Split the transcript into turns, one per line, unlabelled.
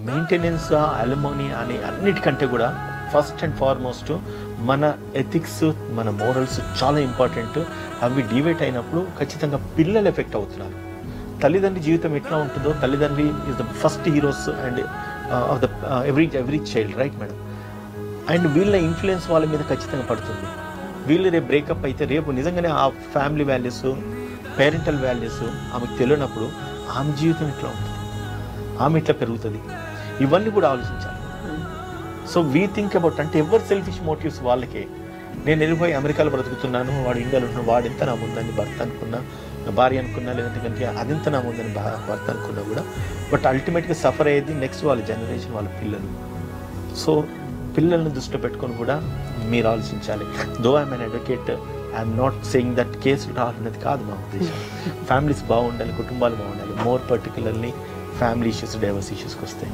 Maintenance, alimony అని అన్నిటికంటే కూడా ఫస్ట్ అండ్ ఫార్మోస్ట్ మన ఎథిక్స్, మన మోరల్స్ చాలా ఇంపార్టెంట్. అవి డివేట్ అయినప్పుడు ఖచ్చితంగా పిల్లలు ఎఫెక్ట్ అవుతున్నారు. తల్లిదండ్రి జీవితం ఎట్లా ఉంటుందో, తల్లిదండ్రి is the first heroes and of the every child, right madam? And వీళ్ళ ఇన్ఫ్లుయెన్స్ వాళ్ళ మీద ఖచ్చితంగా పడుతుంది. వీళ్ళు రేపు బ్రేకప్ అయితే రేపు నిజంగానే ఆ ఫ్యామిలీ వాల్యూస్, పేరెంటల్ వాల్యూస్ ఆమెకు తెలియనప్పుడు ఆమె జీవితం ఎట్లా ఉంటుంది, ఆమె ఎట్లా పెరుగుతుంది, ఇవన్నీ కూడా ఆలోచించాలి. సో వీ థింక్ అబౌట్, అంటే ఎవరు సెల్ఫిష్ మోటివ్స్ వాళ్ళకే. నేను వెళ్ళిపోయి అమెరికాలో బ్రతుకుతున్నాను, వాడు ఇండియాలో ఉన్నాడు, వాడెంత నా ముందని భర్త అనుకున్నా, భార్య అనుకున్నా, లేదంటే కనుక అదెంత నా ముందని భర్త అనుకున్నా కూడా, బట్ అల్టిమేట్గా సఫర్ అయ్యేది నెక్స్ట్ వాళ్ళ జనరేషన్, వాళ్ళ పిల్లలు. సో పిల్లల్ని దృష్టిలో పెట్టుకొని కూడా మీరు ఆలోచించాలి. Though I'm an advocate, I'm not saying that కేసులు రావాలనేది కాదు మా ఉద్దేశం. ఫ్యామిలీస్ బాగుండాలి, కుటుంబాలు బాగుండాలి. More particularly family issues, divorce ఇష్యూస్కి వస్తాయి.